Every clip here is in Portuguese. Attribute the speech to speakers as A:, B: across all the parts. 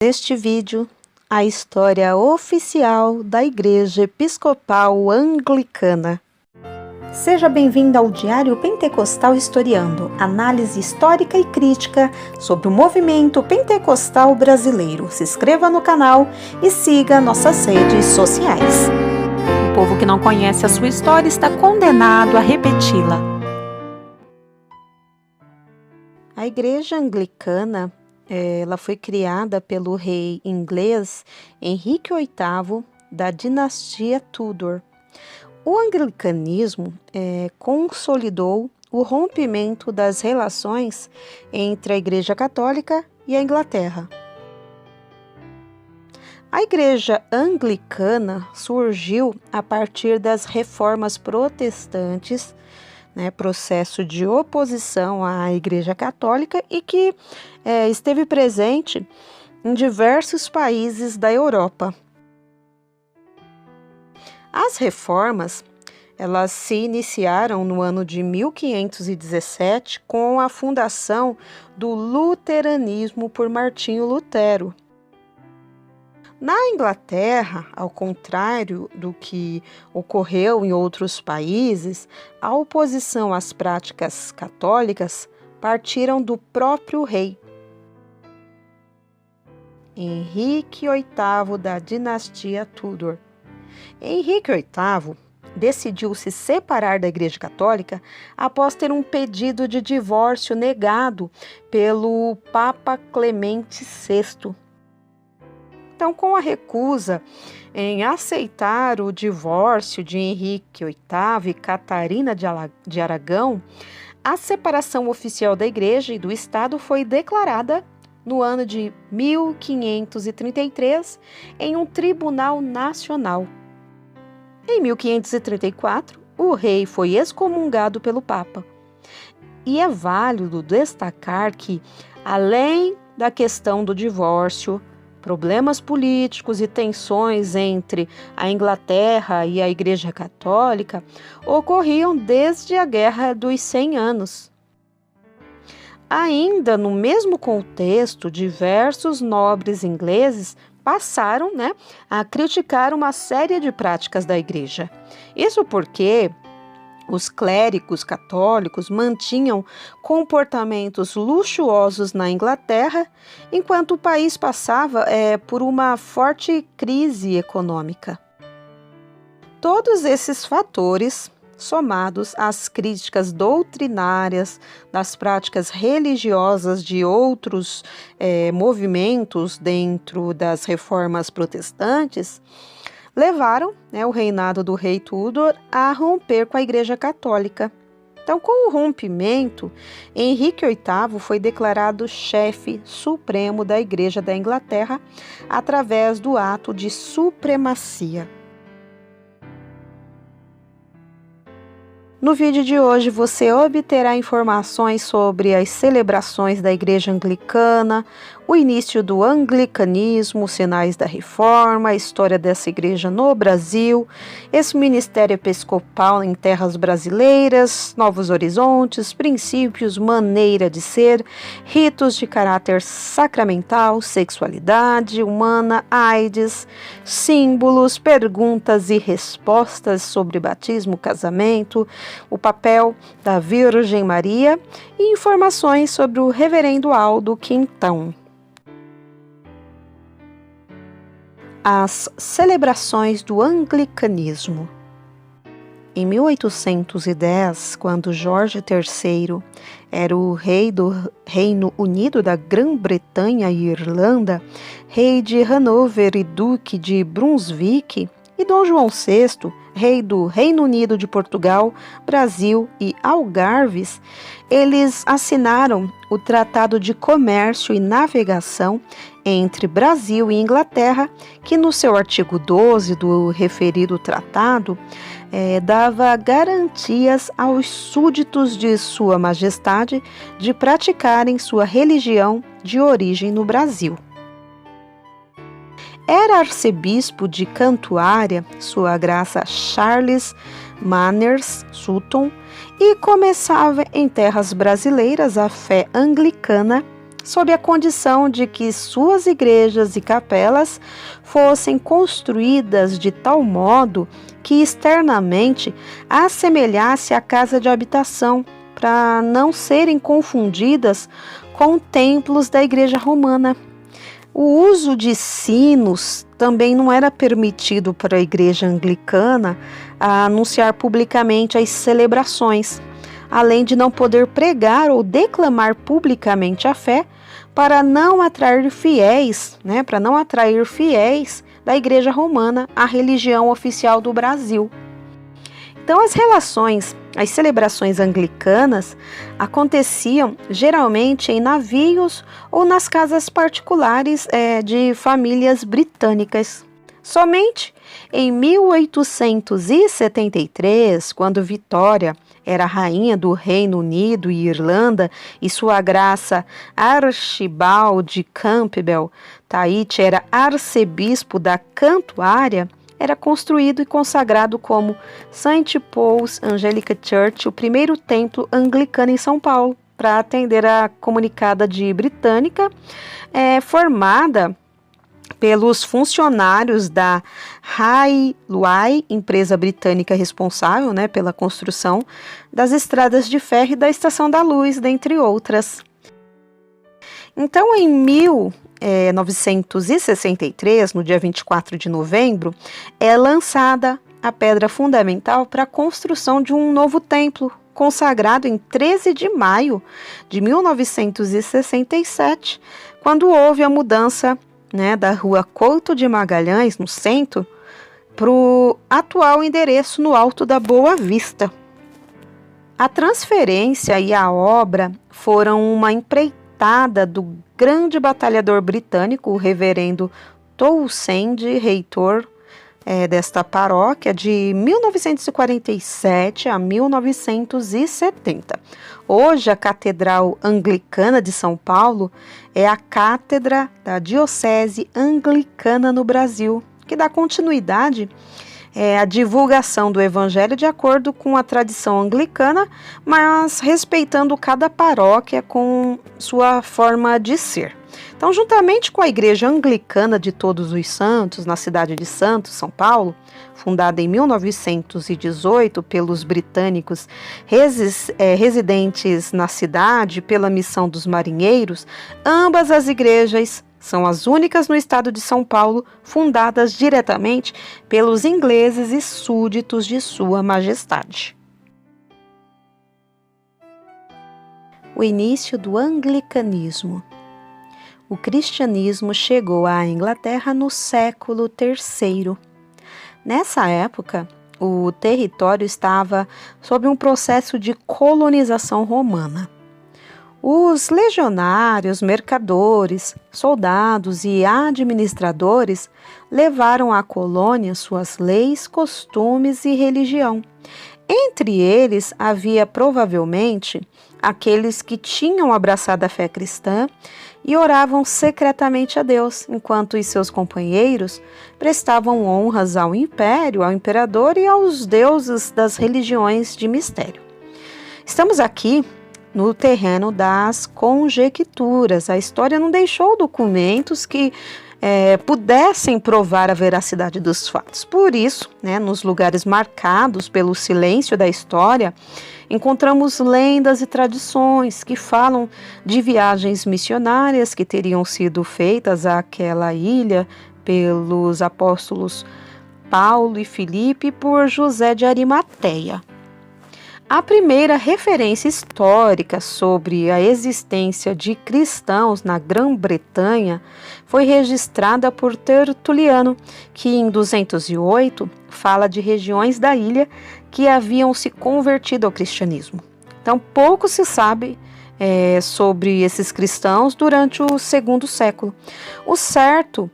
A: Neste vídeo, a história oficial da Igreja Episcopal Anglicana. Seja bem-vindo ao Diário Pentecostal Historiando, análise histórica e crítica sobre o movimento pentecostal brasileiro. Se inscreva no canal e siga nossas redes sociais. O povo que não conhece a sua história está condenado a repeti-la. A Igreja Anglicana ela foi criada pelo rei inglês Henrique VIII da dinastia Tudor. O anglicanismo consolidou o rompimento das relações entre a Igreja Católica e a Inglaterra. A Igreja Anglicana surgiu a partir das reformas protestantes, processo de oposição à Igreja Católica e que esteve presente em diversos países da Europa. As reformas, elas se iniciaram no ano de 1517 com a fundação do luteranismo por Martinho Lutero. Na Inglaterra, ao contrário do que ocorreu em outros países, a oposição às práticas católicas partiram do próprio rei. Henrique VIII da dinastia Tudor. Henrique VIII decidiu se separar da Igreja Católica após ter um pedido de divórcio negado pelo Papa Clemente VI. Então, com a recusa em aceitar o divórcio de Henrique VIII e Catarina de Aragão, a separação oficial da Igreja e do Estado foi declarada no ano de 1533 em um tribunal nacional. Em 1534, o rei foi excomungado pelo Papa. E é válido destacar que, além da questão do divórcio, problemas políticos e tensões entre a Inglaterra e a Igreja Católica ocorriam desde a Guerra dos 100 Anos. Ainda no mesmo contexto, diversos nobres ingleses passaram a criticar uma série de práticas da Igreja. Isso porque os clérigos católicos mantinham comportamentos luxuosos na Inglaterra, enquanto o país passava por uma forte crise econômica. Todos esses fatores, somados às críticas doutrinárias das práticas religiosas de outros movimentos dentro das reformas protestantes, levaram o reinado do rei Tudor a romper com a Igreja Católica. Então, com o rompimento, Henrique VIII foi declarado chefe supremo da Igreja da Inglaterra através do ato de supremacia. No vídeo de hoje você obterá informações sobre as celebrações da Igreja Anglicana, o início do anglicanismo, os sinais da reforma, a história dessa igreja no Brasil, esse ministério episcopal em terras brasileiras, novos horizontes, princípios, maneira de ser, ritos de caráter sacramental, sexualidade humana, AIDS, símbolos, perguntas e respostas sobre batismo, casamento, o papel da Virgem Maria e informações sobre o Reverendo Aldo Quintão. As celebrações do anglicanismo. Em 1810, quando Jorge III era o rei do Reino Unido da Grã-Bretanha e Irlanda, rei de Hanover e duque de Brunswick, e Dom João VI, rei do Reino Unido de Portugal, Brasil e Algarves, eles assinaram o Tratado de Comércio e Navegação entre Brasil e Inglaterra, que no seu artigo 12 do referido tratado, dava garantias aos súditos de Sua Majestade de praticarem sua religião de origem no Brasil. Era arcebispo de Cantuária, Sua Graça Charles Manners Sutton, e começava em terras brasileiras a fé anglicana sob a condição de que suas igrejas e capelas fossem construídas de tal modo que externamente assemelhasse a casa de habitação, para não serem confundidas com templos da Igreja Romana. O uso de sinos também não era permitido para a Igreja Anglicana a anunciar publicamente as celebrações, além de não poder pregar ou declamar publicamente a fé para não atrair fiéis, da Igreja Romana à religião oficial do Brasil. Então, as celebrações anglicanas aconteciam geralmente em navios ou nas casas particulares de famílias britânicas. Somente em 1873, quando Vitória era rainha do Reino Unido e Irlanda e sua graça Archibald Campbell Tait era arcebispo da Cantuária, era construído e consagrado como St. Paul's Anglican Church, o primeiro templo anglicano em São Paulo, para atender a comunicada de Britânica, formada pelos funcionários da Railway, empresa britânica responsável pela construção das estradas de ferro e da Estação da Luz, dentre outras. Então, em 1963, no dia 24 de novembro, é lançada a pedra fundamental para a construção de um novo templo, consagrado em 13 de maio de 1967, quando houve a mudança da rua Couto de Magalhães, no centro, para o atual endereço no Alto da Boa Vista. A transferência e a obra foram uma empreitada do grande batalhador britânico, o reverendo Townshend, reitor desta paróquia de 1947 a 1970. Hoje, a Catedral Anglicana de São Paulo é a cátedra da Diocese Anglicana no Brasil, que dá continuidade à divulgação do Evangelho de acordo com a tradição anglicana, mas respeitando cada paróquia com sua forma de ser. Então, juntamente com a Igreja Anglicana de Todos os Santos, na cidade de Santos, São Paulo, fundada em 1918 pelos britânicos residentes na cidade pela missão dos marinheiros, ambas as igrejas são as únicas no estado de São Paulo fundadas diretamente pelos ingleses e súditos de Sua Majestade. O início do anglicanismo. O cristianismo chegou à Inglaterra no século III. Nessa época, o território estava sob um processo de colonização romana. Os legionários, mercadores, soldados e administradores levaram à colônia suas leis, costumes e religião. Entre eles havia provavelmente aqueles que tinham abraçado a fé cristã e oravam secretamente a Deus, enquanto os seus companheiros prestavam honras ao império, ao imperador e aos deuses das religiões de mistério. Estamos aqui no terreno das conjecturas. A história não deixou documentos que pudessem provar a veracidade dos fatos. Por isso, nos lugares marcados pelo silêncio da história, encontramos lendas e tradições que falam de viagens missionárias que teriam sido feitas àquela ilha pelos apóstolos Paulo e Filipe e por José de Arimateia. A primeira referência histórica sobre a existência de cristãos na Grã-Bretanha foi registrada por Tertuliano, que em 208 fala de regiões da ilha que haviam se convertido ao cristianismo. Então, pouco se sabe sobre esses cristãos durante o segundo século. O certo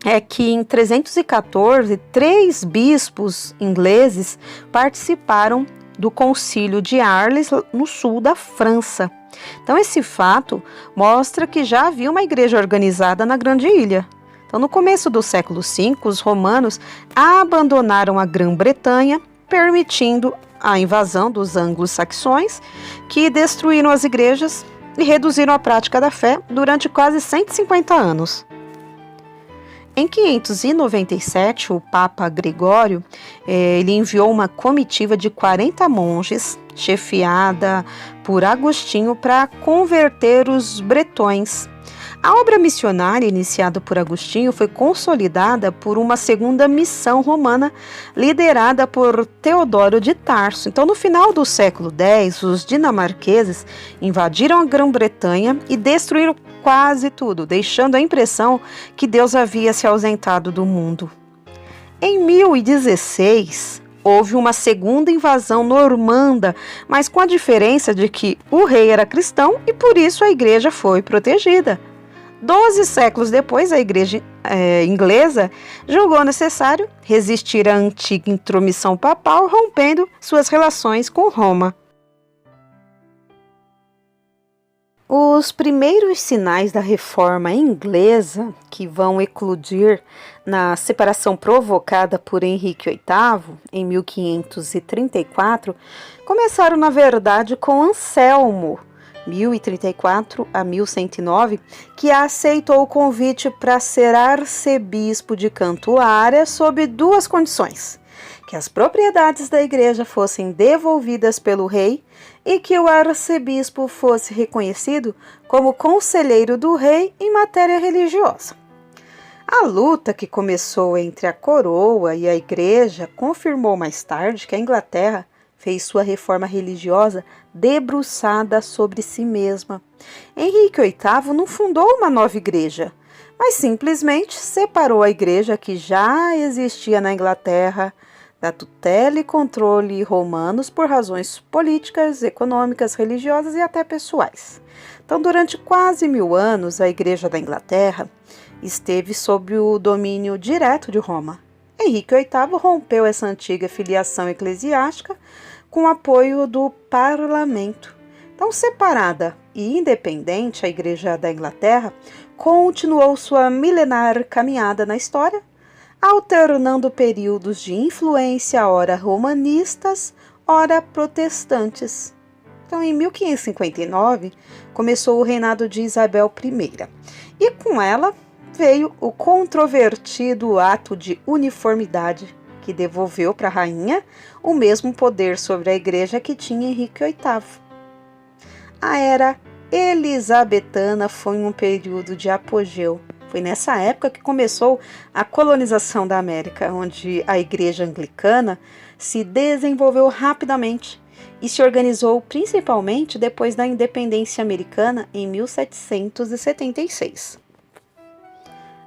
A: é que em 314, 3 bispos ingleses participaram do Concílio de Arles, no sul da França. Então, esse fato mostra que já havia uma igreja organizada na Grande Ilha. Então, no começo do século V, os romanos abandonaram a Grã-Bretanha, permitindo a invasão dos anglo-saxões, que destruíram as igrejas e reduziram a prática da fé durante quase 150 anos. Em 597, o Papa Gregório ele enviou uma comitiva de 40 monges, chefiada por Agostinho, para converter os bretões. A obra missionária iniciada por Agostinho foi consolidada por uma segunda missão romana liderada por Teodoro de Tarso. Então, no final do século X, os dinamarqueses invadiram a Grã-Bretanha e destruíram quase tudo, deixando a impressão que Deus havia se ausentado do mundo. Em 1016, houve uma segunda invasão normanda, mas com a diferença de que o rei era cristão e por isso a igreja foi protegida. 12 séculos depois, a igreja inglesa julgou necessário resistir à antiga intromissão papal, rompendo suas relações com Roma. Os primeiros sinais da reforma inglesa, que vão eclodir na separação provocada por Henrique VIII, em 1534, começaram, na verdade, com Anselmo, 1034 a 1109, que aceitou o convite para ser arcebispo de Cantuária sob duas condições: que as propriedades da igreja fossem devolvidas pelo rei e que o arcebispo fosse reconhecido como conselheiro do rei em matéria religiosa. A luta que começou entre a coroa e a igreja confirmou mais tarde que a Inglaterra fez sua reforma religiosa debruçada sobre si mesma. Henrique VIII não fundou uma nova igreja, mas simplesmente separou a igreja que já existia na Inglaterra da tutela e controle romanos por razões políticas, econômicas, religiosas e até pessoais. Então, durante quase 1000 anos, a Igreja da Inglaterra esteve sob o domínio direto de Roma. Henrique VIII rompeu essa antiga filiação eclesiástica com o apoio do parlamento. Então, separada e independente, a Igreja da Inglaterra continuou sua milenar caminhada na história, alternando períodos de influência ora romanistas, ora protestantes. Então, em 1559, começou o reinado de Isabel I, e com ela veio o controvertido ato de uniformidade, que devolveu para a rainha o mesmo poder sobre a igreja que tinha Henrique VIII. A era elisabetana foi um período de apogeu. Foi nessa época que começou a colonização da América, onde a igreja anglicana se desenvolveu rapidamente e se organizou principalmente depois da independência americana em 1776.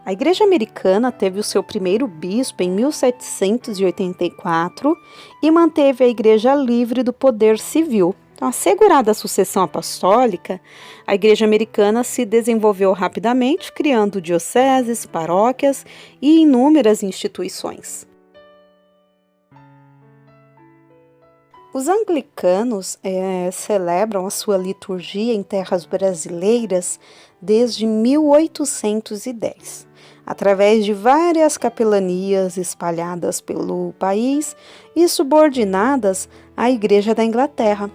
A: A igreja americana teve o seu primeiro bispo em 1784 e manteve a igreja livre do poder civil. Então, assegurada a sucessão apostólica, a igreja americana se desenvolveu rapidamente, criando dioceses, paróquias e inúmeras instituições. Os anglicanos celebram a sua liturgia em terras brasileiras desde 1810, através de várias capelanias espalhadas pelo país e subordinadas à Igreja da Inglaterra.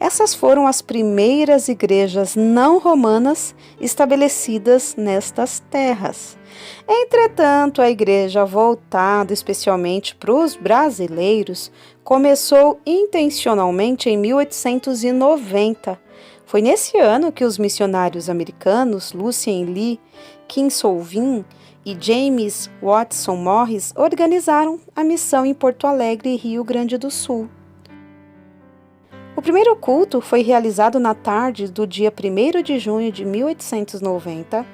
A: Essas foram as primeiras igrejas não romanas estabelecidas nestas terras. Entretanto, a igreja voltada especialmente para os brasileiros começou intencionalmente em 1890. Foi nesse ano que os missionários americanos Lucien Lee Kinsouvin e James Watson Morris organizaram a missão em Porto Alegre, Rio Grande do Sul. O primeiro culto foi realizado na tarde do dia 1º de junho de 1890,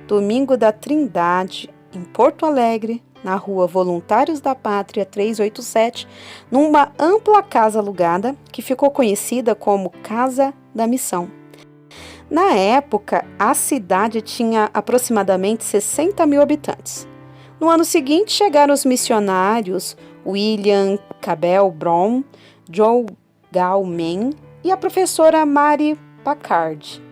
A: domingo da Trindade, em Porto Alegre, na rua Voluntários da Pátria 387, numa ampla casa alugada que ficou conhecida como Casa da Missão. Na época, a cidade tinha aproximadamente 60 mil habitantes. No ano seguinte, chegaram os missionários William Cabell Brown, Joe Gallman e a professora Mary Packard.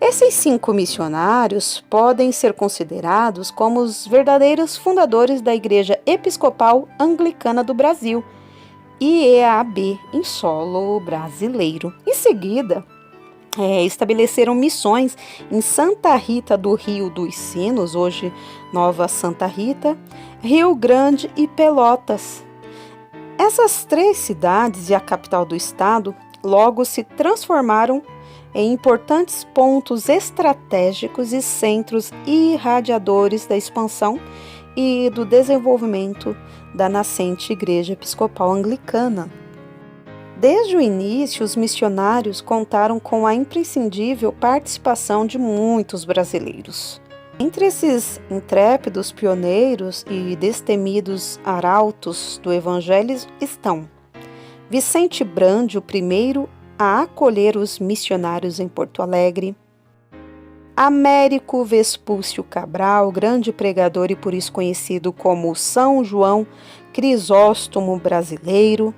A: Esses 5 missionários podem ser considerados como os verdadeiros fundadores da Igreja Episcopal Anglicana do Brasil, IEAB, em solo brasileiro. Em seguida, estabeleceram missões em Santa Rita do Rio dos Sinos, hoje Nova Santa Rita, Rio Grande e Pelotas. Essas 3 cidades e a capital do estado logo se transformaram em importantes pontos estratégicos e centros irradiadores da expansão e do desenvolvimento da nascente Igreja Episcopal Anglicana. Desde o início, os missionários contaram com a imprescindível participação de muitos brasileiros. Entre esses intrépidos pioneiros e destemidos arautos do Evangelho estão Vicente Brande, o primeiro a acolher os missionários em Porto Alegre, Américo Vespúcio Cabral, grande pregador e por isso conhecido como São João Crisóstomo brasileiro,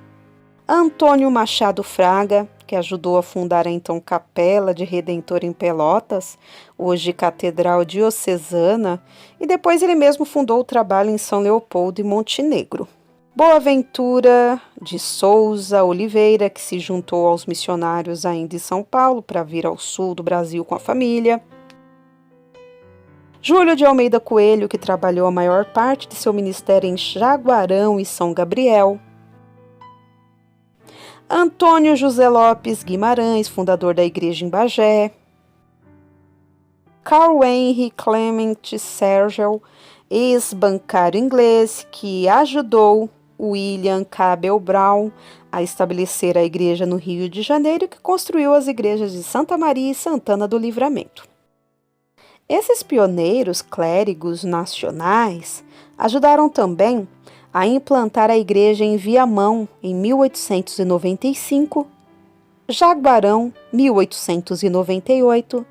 A: Antônio Machado Fraga, que ajudou a fundar a então Capela de Redentor em Pelotas, hoje Catedral Diocesana, e depois ele mesmo fundou o trabalho em São Leopoldo e Montenegro. Boaventura de Souza Oliveira, que se juntou aos missionários ainda em São Paulo para vir ao sul do Brasil com a família. Júlio de Almeida Coelho, que trabalhou a maior parte de seu ministério em Jaguarão e São Gabriel. Antônio José Lopes Guimarães, fundador da igreja em Bagé. Carl Henry Clement Sergel, ex-bancário inglês, que ajudou William Cabell Brown a estabelecer a igreja no Rio de Janeiro, que construiu as igrejas de Santa Maria e Santana do Livramento. Esses pioneiros clérigos nacionais ajudaram também a implantar a igreja em Viamão, em 1895, Jaguarão, 1898,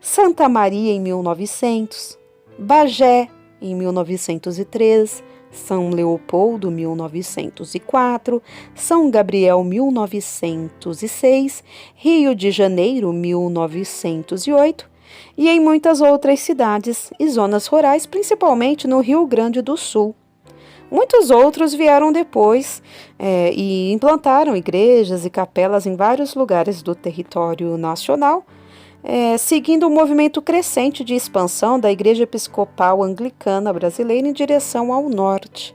A: Santa Maria, em 1900, Bagé, em 1903, São Leopoldo, 1904, São Gabriel, 1906, Rio de Janeiro, 1908, e em muitas outras cidades e zonas rurais, principalmente no Rio Grande do Sul. Muitos outros vieram depois e implantaram igrejas e capelas em vários lugares do território nacional, seguindo o movimento crescente de expansão da Igreja Episcopal Anglicana Brasileira em direção ao norte.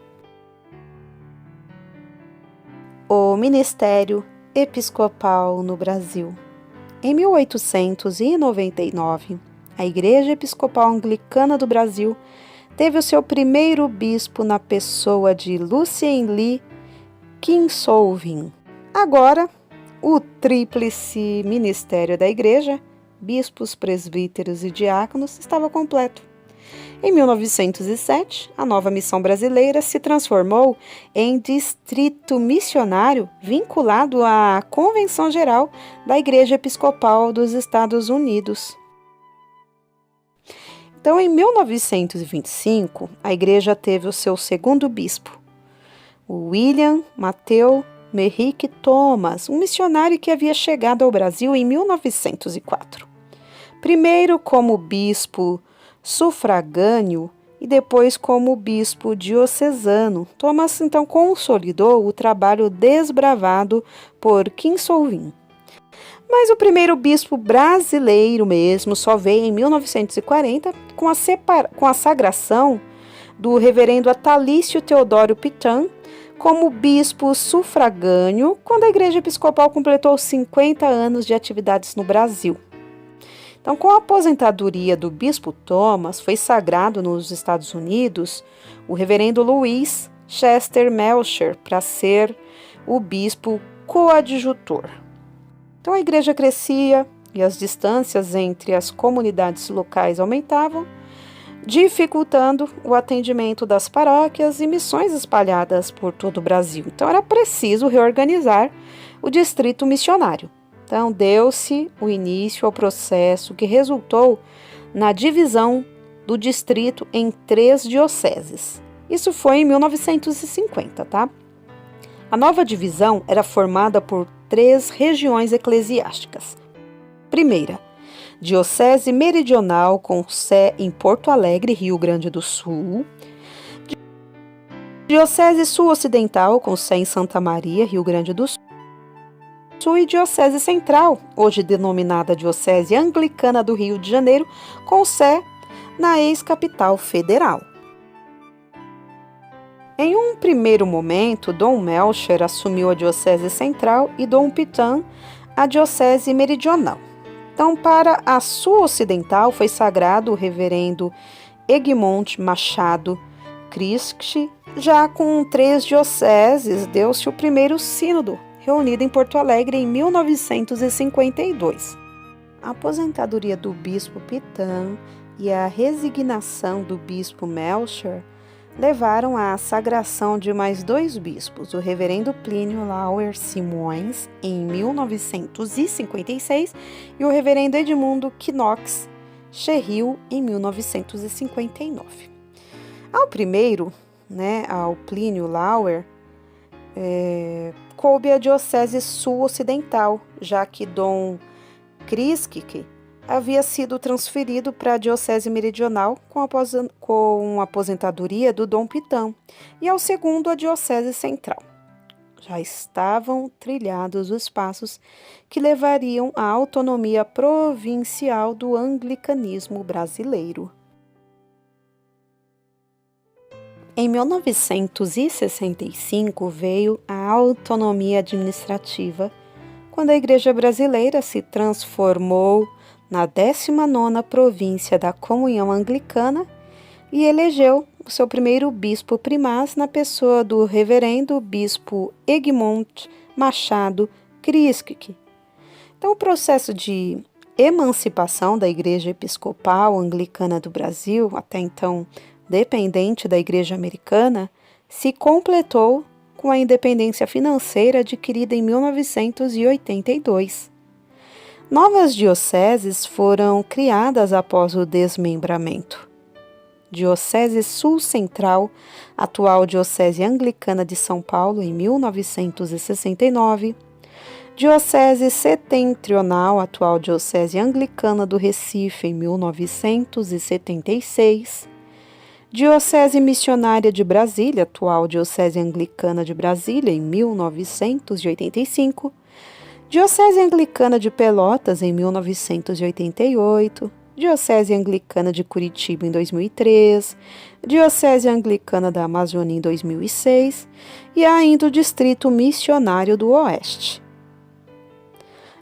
A: O Ministério Episcopal no Brasil. Em 1899, a Igreja Episcopal Anglicana do Brasil teve o seu primeiro bispo na pessoa de Lucien Lee Kinsolving. Agora, o tríplice ministério da Igreja, bispos, presbíteros e diáconos, estava completo. Em 1907, a nova missão brasileira se transformou em distrito missionário vinculado à Convenção Geral da Igreja Episcopal dos Estados Unidos. Então, em 1925, a igreja teve o seu segundo bispo, o William Matthew Merrick Thomas, um missionário que havia chegado ao Brasil em 1904. Primeiro como bispo sufragâneo e depois como bispo diocesano, Thomas então consolidou o trabalho desbravado por Kinsolving. Mas o primeiro bispo brasileiro mesmo só veio em 1940 com a sagração do reverendo Atalício Teodoro Pitan como bispo sufragâneo, quando a Igreja Episcopal completou 50 anos de atividades no Brasil. Então, com a aposentadoria do bispo Thomas, foi sagrado nos Estados Unidos o reverendo Louis Chester Melcher para ser o bispo coadjutor. Então, a igreja crescia e as distâncias entre as comunidades locais aumentavam, dificultando o atendimento das paróquias e missões espalhadas por todo o Brasil. Então, era preciso reorganizar o distrito missionário. Então, deu-se o início ao processo que resultou na divisão do distrito em 3 dioceses. Isso foi em 1950, tá? A nova divisão era formada por 3 regiões eclesiásticas. Primeira, Diocese Meridional, com sé em Porto Alegre, Rio Grande do Sul. Diocese Sul-Ocidental, com sé em Santa Maria, Rio Grande do Sul. Possui Diocese Central, hoje denominada Diocese Anglicana do Rio de Janeiro, com sé na ex-capital federal. Em um primeiro momento, Dom Melcher assumiu a Diocese Central e Dom Pitan a Diocese Meridional. Então, para a Sul Ocidental foi sagrado o reverendo Egmont Machado Cristi. Já com 3 dioceses, deu-se o primeiro sínodo, reunido em Porto Alegre em 1952. A aposentadoria do bispo Pitan e a resignação do bispo Melcher levaram à sagração de mais 2 bispos, o reverendo Plínio Lauer Simões, em 1956, e o reverendo Edmundo Knox Cherrill, em 1959. Ao primeiro, ao Plínio Lauer, coube a Diocese Sul-Ocidental, já que Dom Kriskik havia sido transferido para a Diocese Meridional com a aposentadoria do Dom Pitan, e ao segundo a Diocese Central. Já estavam trilhados os passos que levariam à autonomia provincial do anglicanismo brasileiro. Em 1965 veio a autonomia administrativa, quando a Igreja Brasileira se transformou na 19ª província da Comunhão Anglicana e elegeu o seu primeiro bispo primaz na pessoa do reverendo bispo Egmont Machado Cristi. Então, o processo de emancipação da Igreja Episcopal Anglicana do Brasil, até então dependente da Igreja Americana, se completou com a independência financeira adquirida em 1982. Novas dioceses foram criadas após o desmembramento. Diocese Sul-Central, atual Diocese Anglicana de São Paulo, em 1969. Diocese Setentrional, atual Diocese Anglicana do Recife, em 1976. Diocese Missionária de Brasília, atual Diocese Anglicana de Brasília, em 1985. Diocese Anglicana de Pelotas, em 1988, Diocese Anglicana de Curitiba, em 2003, Diocese Anglicana da Amazônia, em 2006, e ainda o Distrito Missionário do Oeste.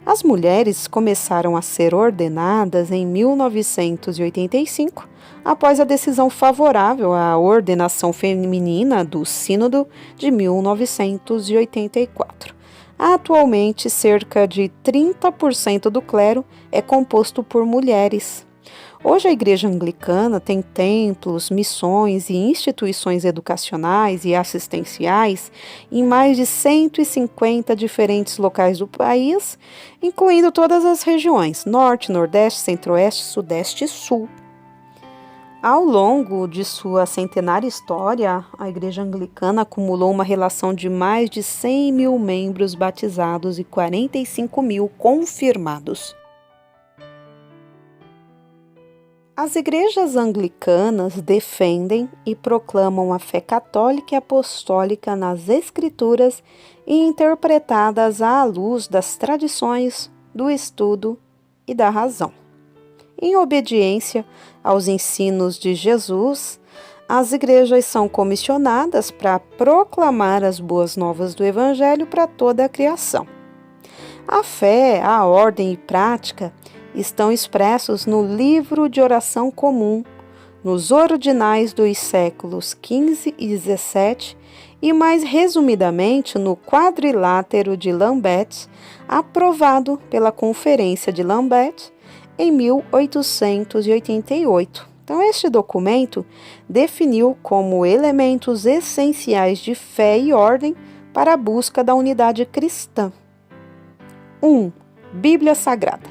A: As mulheres começaram a ser ordenadas em 1985, após a decisão favorável à ordenação feminina do Sínodo de 1984. Atualmente, cerca de 30% do clero é composto por mulheres. Hoje, a Igreja Anglicana tem templos, missões e instituições educacionais e assistenciais em mais de 150 diferentes locais do país, incluindo todas as regiões: Norte, Nordeste, Centro-Oeste, Sudeste e Sul. Ao longo de sua centenária história, a Igreja Anglicana acumulou uma relação de mais de 100 mil membros batizados e 45 mil confirmados. As igrejas anglicanas defendem e proclamam a fé católica e apostólica nas Escrituras e interpretadas à luz das tradições, do estudo e da razão. Em obediência aos ensinos de Jesus, as igrejas são comissionadas para proclamar as boas novas do Evangelho para toda a criação. A fé, a ordem e prática estão expressos no livro de oração comum, nos ordinais dos séculos XV e XVII e, mais resumidamente, no quadrilátero de Lambeth, aprovado pela Conferência de Lambeth em 1888. Então, este documento definiu como elementos essenciais de fé e ordem para a busca da unidade cristã. 1. Bíblia Sagrada.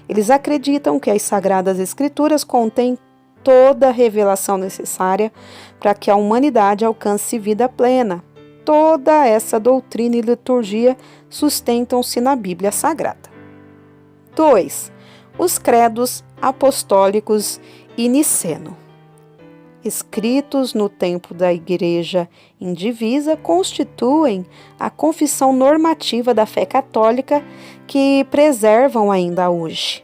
A: Eles acreditam que as Sagradas Escrituras contêm toda a revelação necessária para que a humanidade alcance vida plena. Toda essa doutrina e liturgia sustentam-se na Bíblia Sagrada. 2. Os credos apostólicos e niceno. escritos no tempo da Igreja indivisa, constituem a confissão normativa da fé católica que preservam ainda hoje.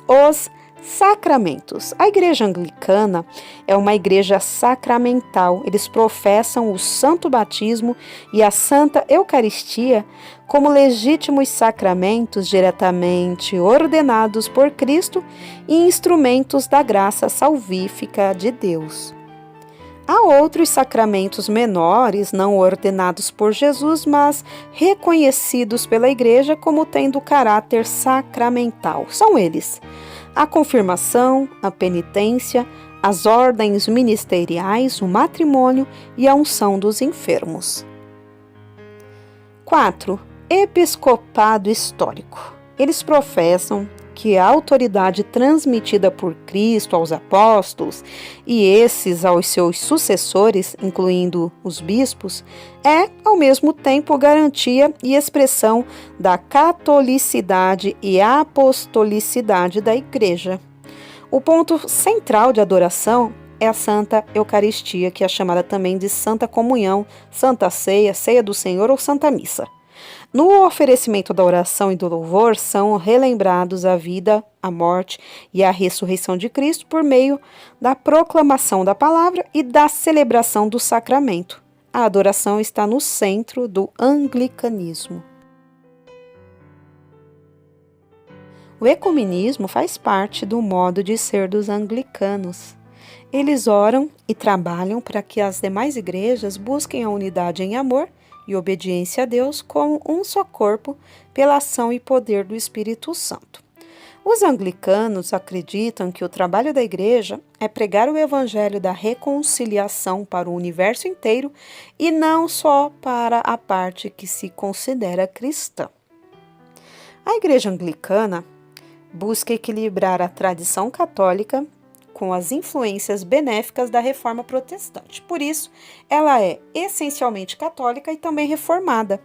A: Os sacramentos. A Igreja Anglicana é uma igreja sacramental. Eles professam o Santo Batismo e a Santa Eucaristia como legítimos sacramentos diretamente ordenados por Cristo e instrumentos da graça salvífica de Deus. Há outros sacramentos menores, não ordenados por Jesus, mas reconhecidos pela Igreja como tendo caráter sacramental. São eles: a confirmação, a penitência, as ordens ministeriais, o matrimônio e a unção dos enfermos. 4. Episcopado histórico. Eles professam que a autoridade transmitida por Cristo aos apóstolos e esses aos seus sucessores, incluindo os bispos, é, ao mesmo tempo, garantia e expressão da catolicidade e apostolicidade da Igreja. O ponto central de adoração é a Santa Eucaristia, que é chamada também de Santa Comunhão, Santa Ceia, Ceia do Senhor ou Santa Missa. No oferecimento da oração e do louvor são relembrados a vida, a morte e a ressurreição de Cristo por meio da proclamação da palavra e da celebração do sacramento. A adoração está no centro do anglicanismo. O ecumenismo faz parte do modo de ser dos anglicanos. Eles oram e trabalham para que as demais igrejas busquem a unidade em amor e obediência a Deus como um só corpo pela ação e poder do Espírito Santo. Os anglicanos acreditam que o trabalho da igreja é pregar o evangelho da reconciliação para o universo inteiro e não só para a parte que se considera cristã. A igreja anglicana busca equilibrar a tradição católica com as influências benéficas da reforma protestante. Por isso, ela é essencialmente católica e também reformada.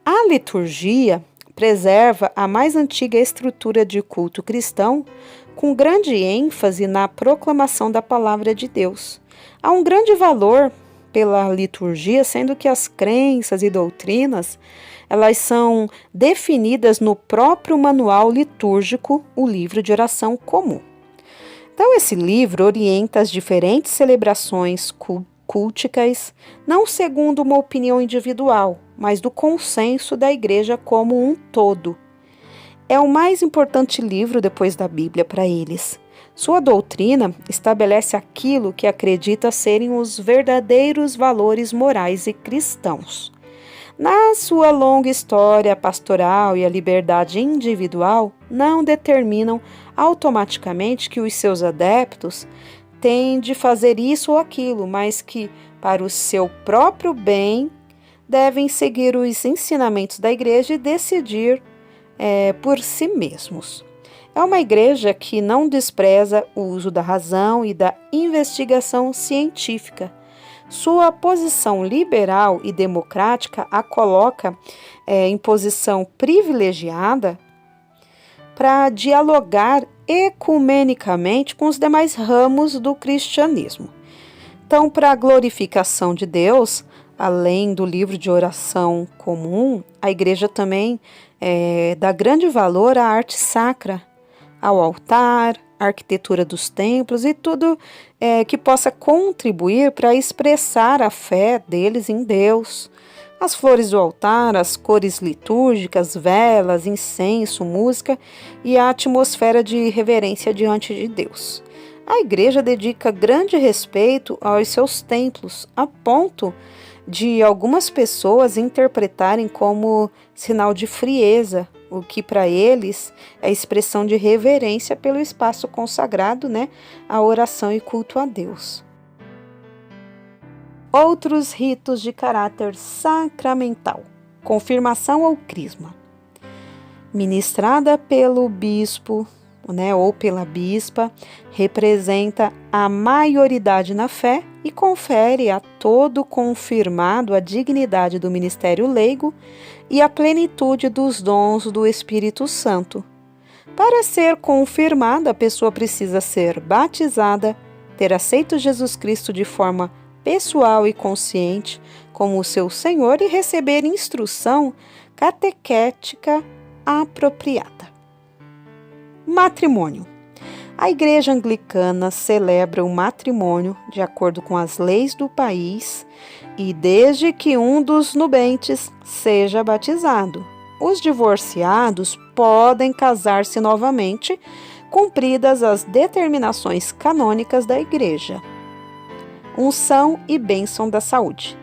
A: A liturgia preserva a mais antiga estrutura de culto cristão, com grande ênfase na proclamação da palavra de Deus. Há um grande valor pela liturgia, sendo que as crenças e doutrinas, elas são definidas no próprio manual litúrgico, o livro de oração comum. Então, esse livro orienta as diferentes celebrações culticas, não segundo uma opinião individual, mas do consenso da Igreja como um todo. É o mais importante livro depois da Bíblia para eles. Sua doutrina estabelece aquilo que acredita serem os verdadeiros valores morais e cristãos. Na sua longa história pastoral e a liberdade individual não determinam automaticamente que os seus adeptos têm de fazer isso ou aquilo, mas que, para o seu próprio bem, devem seguir os ensinamentos da igreja e decidir por si mesmos. É uma igreja que não despreza o uso da razão e da investigação científica. Sua posição liberal e democrática a coloca em posição privilegiada para dialogar ecumenicamente com os demais ramos do cristianismo. Então, para a glorificação de Deus, além do livro de oração comum, a igreja também dá grande valor à arte sacra, ao altar, à arquitetura dos templos e tudo que possa contribuir para expressar a fé deles em Deus. As flores do altar, as cores litúrgicas, velas, incenso, música e a atmosfera de reverência diante de Deus. A igreja dedica grande respeito aos seus templos, a ponto de algumas pessoas interpretarem como sinal de frieza, o que para eles é expressão de reverência pelo espaço consagrado, à oração e culto a Deus. Outros ritos de caráter sacramental. Confirmação ou crisma. Ministrada pelo bispo, ou pela bispa, representa a maioridade na fé e confere a todo confirmado a dignidade do ministério leigo e a plenitude dos dons do Espírito Santo. Para ser confirmada, a pessoa precisa ser batizada, ter aceito Jesus Cristo de forma pessoal e consciente como o seu Senhor e receber instrução catequética apropriada. Matrimônio. A Igreja Anglicana celebra o matrimônio de acordo com as leis do país e desde que um dos nubentes seja batizado. Os divorciados podem casar-se novamente, cumpridas as determinações canônicas da Igreja. Unção e bênção da saúde.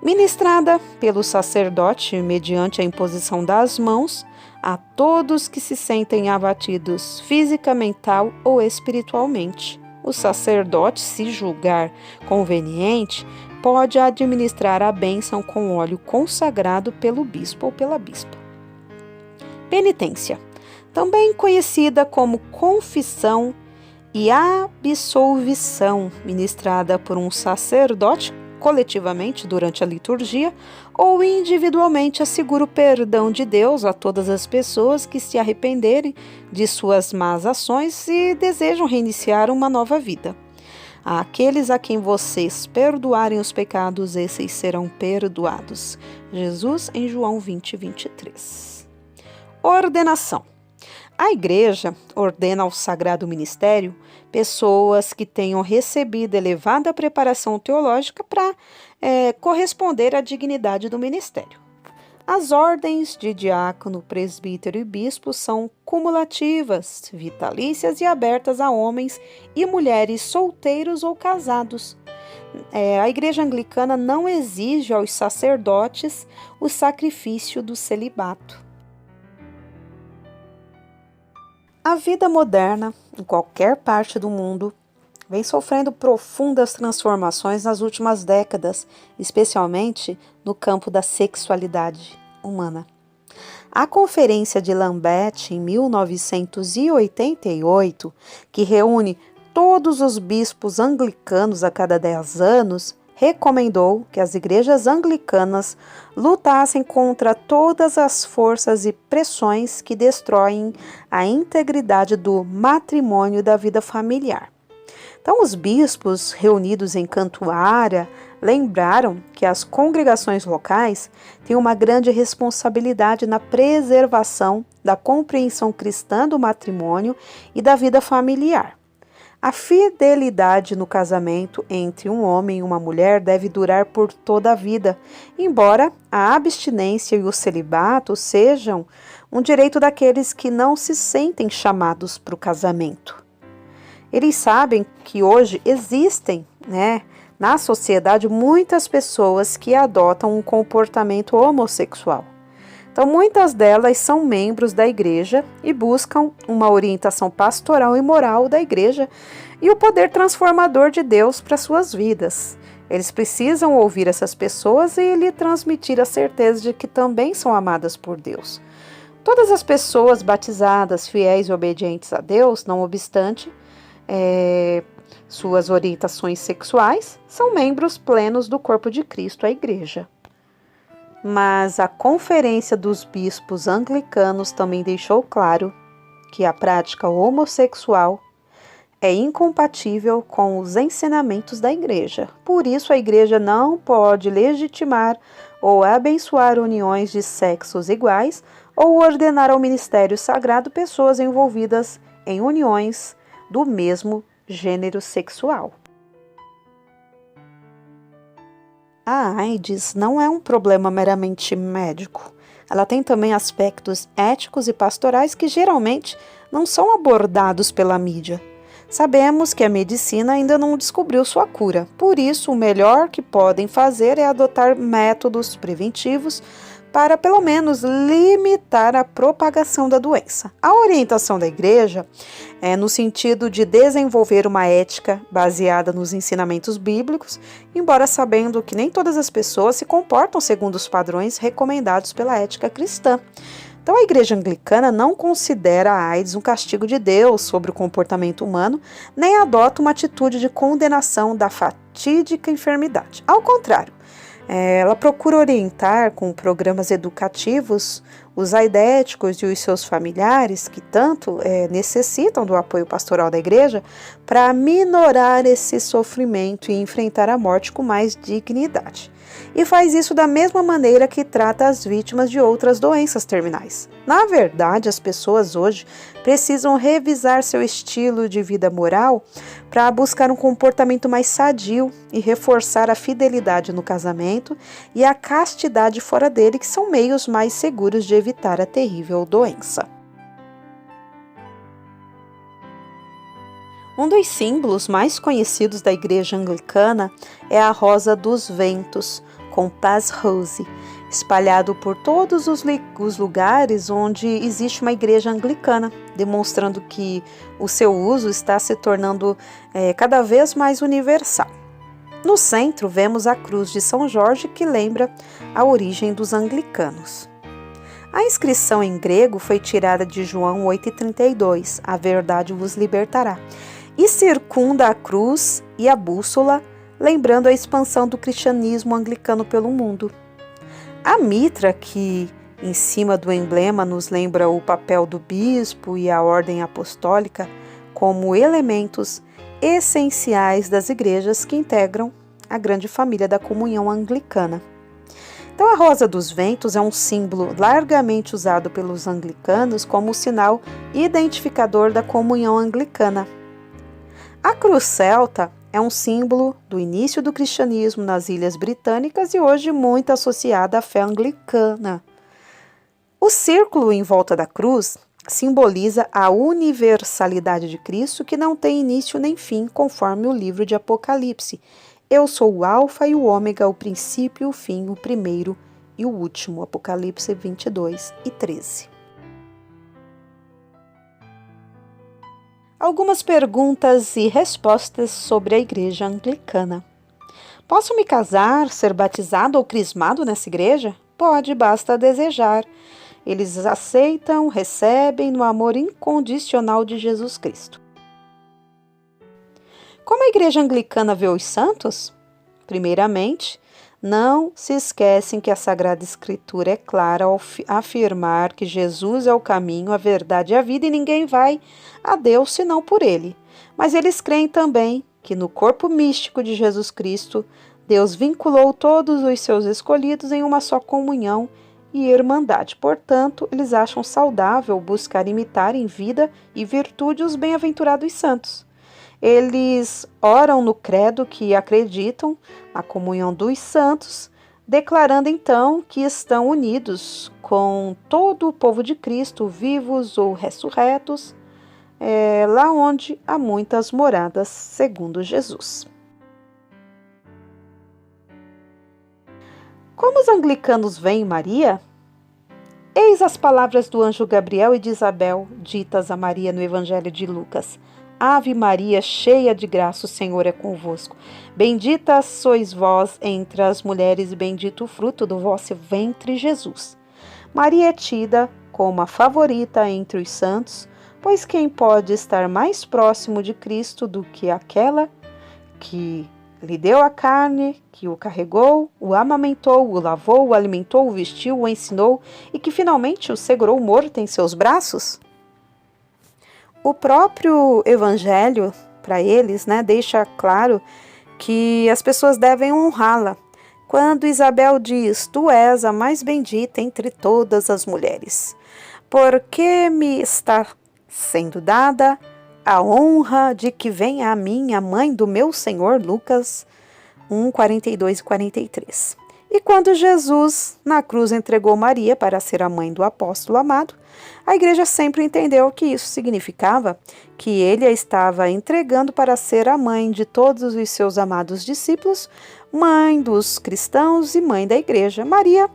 A: Ministrada pelo sacerdote mediante a imposição das mãos a todos que se sentem abatidos física, mental ou espiritualmente. O sacerdote, se julgar conveniente, pode administrar a bênção com óleo consagrado pelo bispo ou pela bispa. Penitência, também conhecida como confissão e absolvição, ministrada por um sacerdote coletivamente durante a liturgia ou individualmente, assegura o perdão de Deus a todas as pessoas que se arrependerem de suas más ações e desejam reiniciar uma nova vida. Àqueles a quem vocês perdoarem os pecados, esses serão perdoados. Jesus em João 20, 23. Ordenação. A Igreja ordena ao Sagrado Ministério pessoas que tenham recebido elevada preparação teológica para corresponder à dignidade do ministério. As ordens de diácono, presbítero e bispo são cumulativas, vitalícias e abertas a homens e mulheres solteiros ou casados. A Igreja Anglicana não exige aos sacerdotes o sacrifício do celibato. A vida moderna, em qualquer parte do mundo, vem sofrendo profundas transformações nas últimas décadas, especialmente no campo da sexualidade humana. A Conferência de Lambeth, em 1988, que reúne todos os bispos anglicanos a cada 10 anos, recomendou que as igrejas anglicanas lutassem contra todas as forças e pressões que destroem a integridade do matrimônio e da vida familiar. Então, os bispos reunidos em Cantuária lembraram que as congregações locais têm uma grande responsabilidade na preservação da compreensão cristã do matrimônio e da vida familiar. A fidelidade no casamento entre um homem e uma mulher deve durar por toda a vida, embora a abstinência e o celibato sejam um direito daqueles que não se sentem chamados para o casamento. Eles sabem que hoje existem, na sociedade muitas pessoas que adotam um comportamento homossexual. Então, muitas delas são membros da igreja e buscam uma orientação pastoral e moral da igreja e o poder transformador de Deus para suas vidas. Eles precisam ouvir essas pessoas e lhe transmitir a certeza de que também são amadas por Deus. Todas as pessoas batizadas, fiéis e obedientes a Deus, não obstante suas orientações sexuais, são membros plenos do corpo de Cristo, a igreja. Mas a Conferência dos Bispos Anglicanos também deixou claro que a prática homossexual é incompatível com os ensinamentos da Igreja. Por isso, a Igreja não pode legitimar ou abençoar uniões de sexos iguais ou ordenar ao ministério sagrado pessoas envolvidas em uniões do mesmo gênero sexual. A AIDS não é um problema meramente médico. Ela tem também aspectos éticos e pastorais que geralmente não são abordados pela mídia. Sabemos que a medicina ainda não descobriu sua cura, por isso o melhor que podem fazer é adotar métodos preventivos para pelo menos limitar a propagação da doença. A orientação da Igreja é no sentido de desenvolver uma ética baseada nos ensinamentos bíblicos, embora sabendo que nem todas as pessoas se comportam segundo os padrões recomendados pela ética cristã. Então, a Igreja Anglicana não considera a AIDS um castigo de Deus sobre o comportamento humano, nem adota uma atitude de condenação da fatídica enfermidade. Ao contrário, Ela procura orientar com programas educativos os aidéticos e os seus familiares que tanto necessitam do apoio pastoral da igreja para minorar esse sofrimento e enfrentar a morte com mais dignidade. E faz isso da mesma maneira que trata as vítimas de outras doenças terminais. Na verdade, as pessoas hoje precisam revisar seu estilo de vida moral para buscar um comportamento mais sadio e reforçar a fidelidade no casamento e a castidade fora dele, que são meios mais seguros de evitar a terrível doença. Um dos símbolos mais conhecidos da Igreja Anglicana é a Rosa dos Ventos, com Paz Rose, espalhado por todos os lugares onde existe uma igreja anglicana, demonstrando que o seu uso está se tornando cada vez mais universal. No centro, vemos a cruz de São Jorge, que lembra a origem dos anglicanos. A inscrição em grego foi tirada de João 8,32, a verdade vos libertará, e circunda a cruz e a bússola, lembrando a expansão do cristianismo anglicano pelo mundo. A mitra, que em cima do emblema nos lembra o papel do bispo e a ordem apostólica como elementos essenciais das igrejas que integram a grande família da comunhão anglicana. Então, a Rosa dos Ventos é um símbolo largamente usado pelos anglicanos como sinal identificador da comunhão anglicana. A cruz celta é um símbolo do início do cristianismo nas Ilhas Britânicas e hoje muito associada à fé anglicana. O círculo em volta da cruz simboliza a universalidade de Cristo, que não tem início nem fim, conforme o livro de Apocalipse. Eu sou o Alfa e o Ômega, o princípio e o fim, o primeiro e o último. Apocalipse 22:13. Algumas perguntas e respostas sobre a Igreja Anglicana. Posso me casar, ser batizado ou crismado nessa igreja? Pode, basta desejar. Eles aceitam, recebem no amor incondicional de Jesus Cristo. Como a Igreja Anglicana vê os santos? Primeiramente, não se esquecem que a Sagrada Escritura é clara ao afirmar que Jesus é o caminho, a verdade e a vida e ninguém vai a Deus senão por Ele. Mas eles creem também que no corpo místico de Jesus Cristo, Deus vinculou todos os seus escolhidos em uma só comunhão e irmandade. Portanto, eles acham saudável buscar imitar em vida e virtude os bem-aventurados santos. Eles oram no credo que acreditam na comunhão dos santos, declarando então que estão unidos com todo o povo de Cristo, vivos ou ressurretos, lá onde há muitas moradas, segundo Jesus. Como os anglicanos veem Maria? Eis as palavras do anjo Gabriel e de Isabel, ditas a Maria no Evangelho de Lucas. Ave Maria, cheia de graça, o Senhor é convosco. Bendita sois vós entre as mulheres e bendito o fruto do vosso ventre, Jesus. Maria é tida como a favorita entre os santos, pois quem pode estar mais próximo de Cristo do que aquela que lhe deu a carne, que o carregou, o amamentou, o lavou, o alimentou, o vestiu, o ensinou e que finalmente o segurou morto em seus braços? O próprio Evangelho, para eles, deixa claro que as pessoas devem honrá-la. Quando Isabel diz, tu és a mais bendita entre todas as mulheres, porque me está sendo dada a honra de que venha a mim a mãe do meu Senhor, Lucas 1, 42 e 43. E quando Jesus, na cruz, entregou Maria para ser a mãe do apóstolo amado, a igreja sempre entendeu que isso significava que ele a estava entregando para ser a mãe de todos os seus amados discípulos, mãe dos cristãos e mãe da igreja. Maria,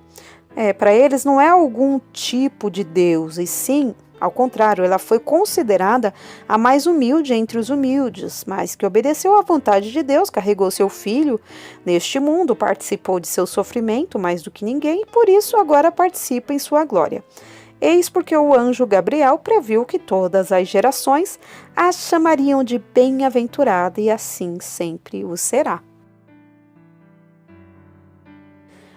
A: para eles, não é algum tipo de Deus, e sim, ao contrário, ela foi considerada a mais humilde entre os humildes, mas que obedeceu à vontade de Deus, carregou seu filho neste mundo, participou de seu sofrimento mais do que ninguém e por isso agora participa em sua glória. Eis porque o anjo Gabriel previu que todas as gerações a chamariam de bem-aventurada e assim sempre o será.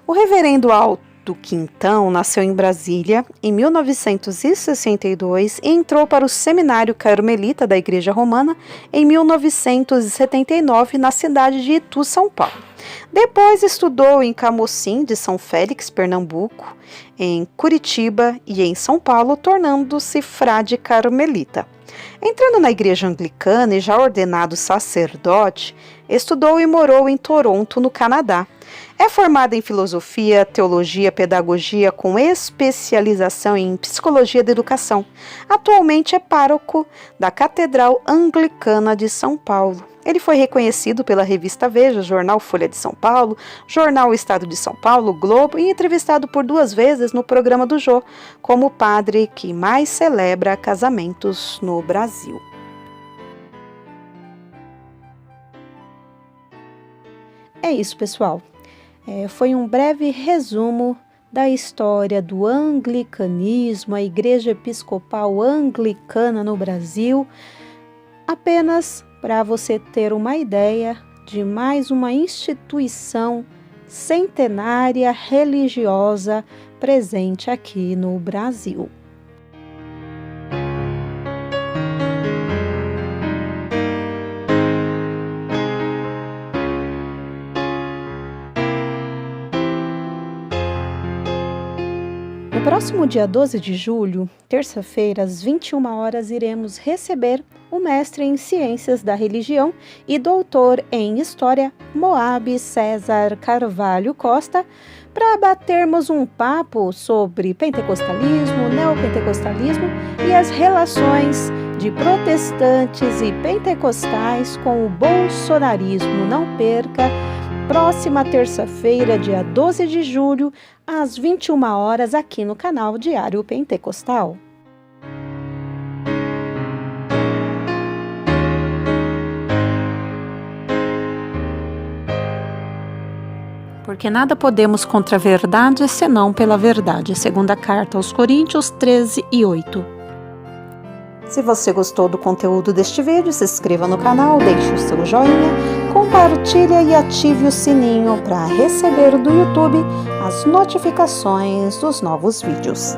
A: O reverendo Aldo Quintão nasceu em Brasília em 1962 e entrou para o Seminário Carmelita da Igreja Romana em 1979 na cidade de Itu, São Paulo. Depois estudou em Camocim de São Félix, Pernambuco, em Curitiba e em São Paulo, tornando-se frade carmelita. Entrando na igreja anglicana e já ordenado sacerdote, estudou e morou em Toronto, no Canadá. É formado em filosofia, teologia, pedagogia, com especialização em psicologia da educação. Atualmente é pároco da Catedral Anglicana de São Paulo. Ele foi reconhecido pela revista Veja, jornal Folha de São Paulo, jornal Estado de São Paulo, Globo e entrevistado por 2 vezes no programa do Jô, como o padre que mais celebra casamentos no Brasil. É isso, pessoal. Foi um breve resumo da história do anglicanismo, a Igreja Episcopal Anglicana no Brasil, apenas para você ter uma ideia de mais uma instituição centenária religiosa presente aqui no Brasil. No próximo dia 12 de julho, terça-feira, às 21 horas, iremos receber o mestre em Ciências da Religião e doutor em História, Moab César Carvalho Costa, para batermos um papo sobre pentecostalismo, neopentecostalismo e as relações de protestantes e pentecostais com o bolsonarismo. Não perca! Próxima terça-feira, dia 12 de julho, às 21 horas, aqui no canal Diário Pentecostal. Porque nada podemos contra a verdade, senão pela verdade. Segunda carta aos Coríntios 13:8. Se você gostou do conteúdo deste vídeo, se inscreva no canal, deixe o seu joinha, compartilhe e ative o sininho para receber do YouTube as notificações dos novos vídeos.